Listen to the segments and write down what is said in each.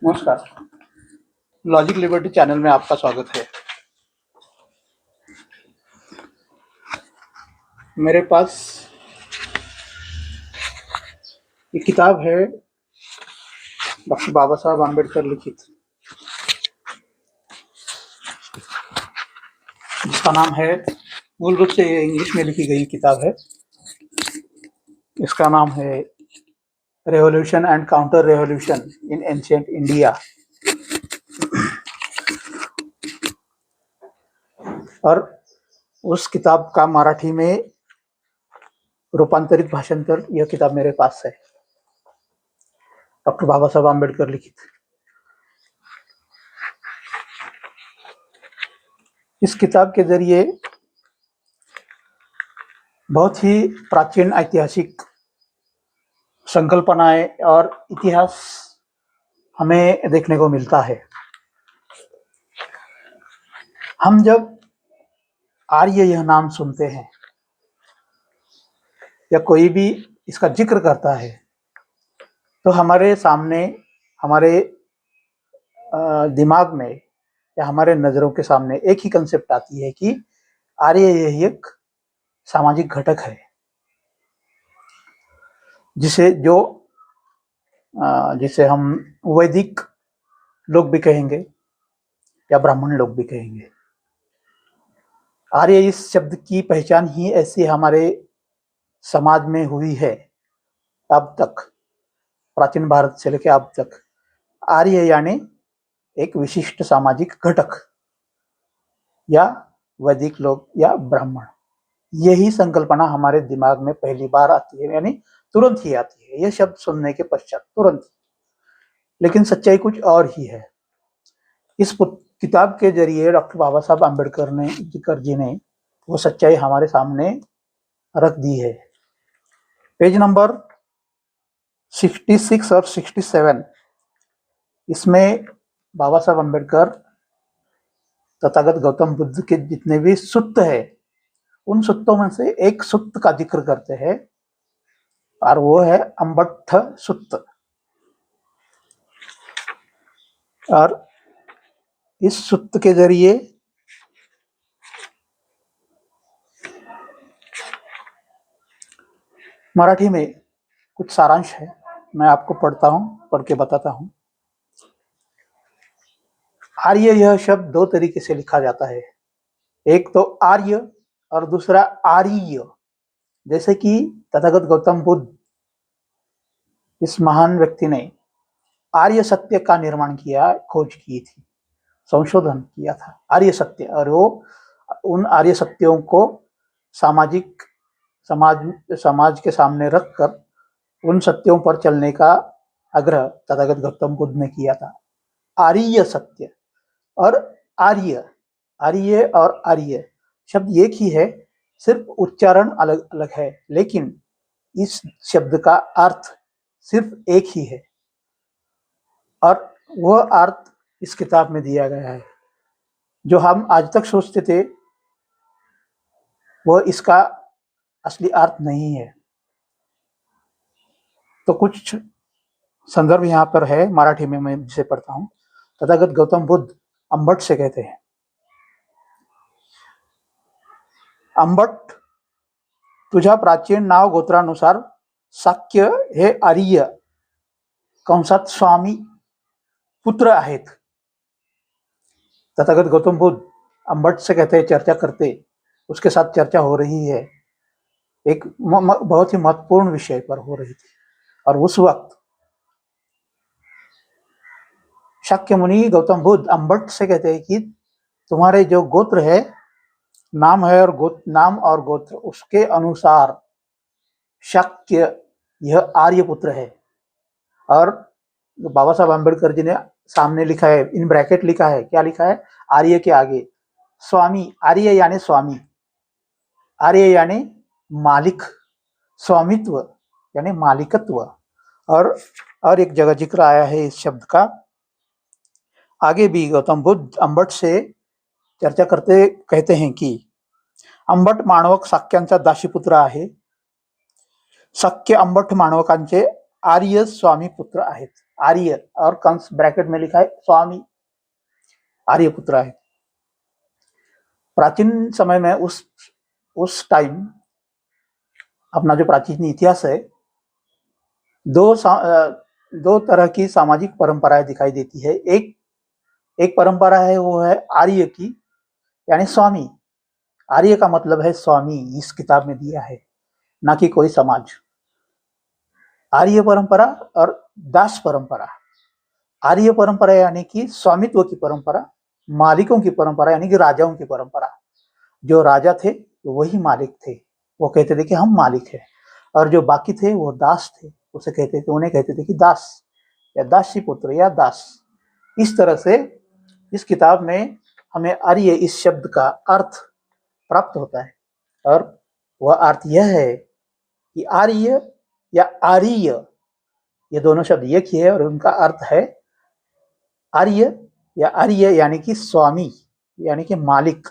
नमस्कार। Logic liberty channel में आपका स्वागत है। मेरे पास ये किताब है डॉक्टर बाबा साहब आम्बेडकर लिखित, जिसका नाम है, मूल रूप से ये इंग्लिश में लिखी गई किताब है। इसका नाम है revolution and counter revolution in ancient India. और उस किताब का मराठी में रूपांतरित भाषांतर यह किताब मेरे पास है, डॉक्टर बाबा साहब आम्बेडकर लिखित। इस किताब के जरिए बहुत ही प्राचीन ऐतिहासिक संकल्पनाएं और इतिहास हमें देखने को मिलता है। हम जब आर्य यह नाम सुनते हैं या कोई भी इसका जिक्र करता है तो हमारे सामने, हमारे दिमाग में या हमारे नज़रों के सामने एक ही कंसेप्ट आती है कि आर्य यह एक सामाजिक घटक है, जिसे हम वैदिक लोग भी कहेंगे या ब्राह्मण लोग भी कहेंगे। आर्य इस शब्द की पहचान ही ऐसी हमारे समाज में हुई है अब तक, प्राचीन भारत से लेकर अब तक। आर्य यानी एक विशिष्ट सामाजिक घटक या वैदिक लोग या ब्राह्मण, यही संकल्पना हमारे दिमाग में पहली बार आती है, यानी तुरंत ही आती है, यह शब्द सुनने के पश्चात तुरंत। लेकिन सच्चाई कुछ और ही है। इस किताब के जरिए डॉक्टर बाबा साहब आम्बेडकर जी ने वो सच्चाई हमारे सामने रख दी है। पेज नंबर 66 और 67, इसमें बाबा साहब आम्बेडकर तथागत गौतम बुद्ध के जितने भी सूत्र है, उन सूत्रों में से एक सूत्र का जिक्र करते हैं और वो है अम्बट्ठ सूत्र। और इस सूत्र के जरिए मराठी में कुछ सारांश है, मैं आपको पढ़ के बताता हूं। आर्य यह शब्द दो तरीके से लिखा जाता है, एक तो आर्य और दूसरा आर्य। जैसे कि तथागत गौतम बुद्ध, इस महान व्यक्ति ने आर्य सत्य का निर्माण किया, खोज की थी, संशोधन किया था आर्य सत्य। और वो उन आर्य सत्यों को समाज के सामने रखकर उन सत्यों पर चलने का आग्रह तथागत गौतम बुद्ध ने किया था। आर्य सत्य और आर्य, आर्य और आर्य शब्द एक ही है, सिर्फ उच्चारण अलग अलग है, लेकिन इस शब्द का अर्थ सिर्फ एक ही है। और वह अर्थ इस किताब में दिया गया है। जो हम आज तक सोचते थे वह इसका असली अर्थ नहीं है। तो कुछ संदर्भ यहाँ पर है मराठी में, मैं जिसे पढ़ता हूँ। तथागत गौतम बुद्ध अंबट से कहते हैं, अंबट तुझ्या प्राचीन नाव गोत्रानुसार शाक्य हे आर्य कंसात स्वामी पुत्र आहेत। तथागत गौतम बुद्ध अंबट से कहते हैं, चर्चा करते, उसके साथ चर्चा हो रही है, एक बहुत ही महत्वपूर्ण विषय पर हो रही थी। और उस वक्त शाक्य मुनि गौतम बुद्ध अंबट से कहते हैं कि तुम्हारे जो गोत्र है, नाम है और गोत्र, उसके अनुसार शाक्य यह आर्य पुत्र है। और बाबा साहब आम्बेडकर जी ने सामने लिखा है, इन ब्रैकेट लिखा है, क्या लिखा है? आर्य के आगे स्वामी। आर्य यानी स्वामी, आर्य यानी मालिक, स्वामित्व यानी मालिकत्व। और एक जगह जिक्र आया है इस शब्द का आगे भी। गौतम बुद्ध अंबट से चर्चा करते कहते हैं कि अंबट माणवक शाक्यांचा दाशीपुत्र आहे। शाक्य अंबट माणवकांचे आर्य स्वामी पुत्र आहेत. आर्य और कंस ब्रैकेट में लिखा है स्वामी, आर्य पुत्र आहेत. प्राचीन समय में उस टाइम अपना जो प्राचीन इतिहास है, दो तरह की सामाजिक परंपराएं दिखाई देती है. एक परंपरा है, वो है आर्य की, यानी स्वामी. आर्य का मतलब है स्वामी, इस किताब में दिया है, ना कि कोई समाज. आर्य परंपरा और दास परंपरा. आर्य परंपरा यानी कि स्वामित्व की परंपरा, मालिकों की परंपरा यानी कि राजाओं की परंपरा. जो राजा थे वही मालिक थे, वो कहते थे कि हम मालिक हैं, और जो बाकी थे वो दास थे, उन्हें कहते थे कि दास या दासी पुत्र या दास. इस तरह से इस किताब में हमें आर्य इस शब्द का अर्थ प्राप्त होता है, और वह अर्थ यह है कि आर्य या आर्य, ये दोनों शब्द एक ही है, और उनका अर्थ है आर्य या आर्य यानी कि स्वामी, यानी कि मालिक,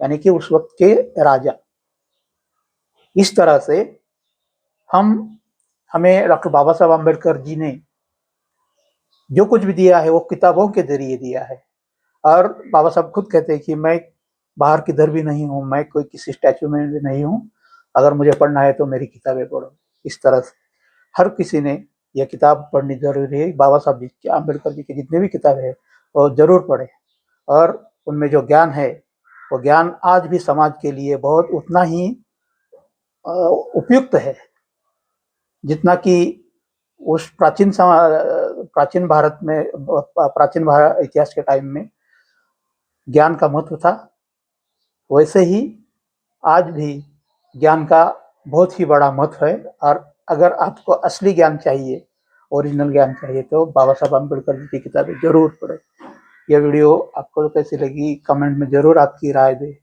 यानी कि उस वक्त के राजा. इस तरह से हमें डॉक्टर बाबा साहब आम्बेडकर जी ने जो कुछ भी दिया है वो किताबों के जरिए दिया है. और बाबा साहब खुद कहते हैं कि मैं बाहर किधर भी नहीं हूँ, मैं कोई किसी स्टैचू में भी नहीं हूँ, अगर मुझे पढ़ना है तो मेरी किताबें पढ़ो. इस तरह से हर किसी ने यह किताब पढ़नी जरूरी है. बाबा साहब जी के, आम्बेडकर जी की जितने भी किताबें हैं वो जरूर पढ़े, और उनमें जो ज्ञान है वो ज्ञान आज भी समाज के लिए बहुत उतना ही उपयुक्त है जितना कि उस प्राचीन भारत इतिहास के टाइम में ज्ञान का महत्व था. वैसे ही आज भी ज्ञान का बहुत ही बड़ा महत्व है. और अगर आपको असली ज्ञान चाहिए, ओरिजिनल ज्ञान चाहिए, तो बाबा साहब आम्बेडकर जी की किताबें जरूर पढ़ें. यह वीडियो आपको कैसी लगी कमेंट में जरूर आपकी राय दें,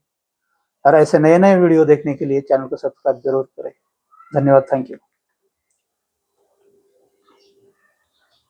और ऐसे नए नए वीडियो देखने के लिए चैनल को सब्सक्राइब जरूर करें. धन्यवाद. Thank you.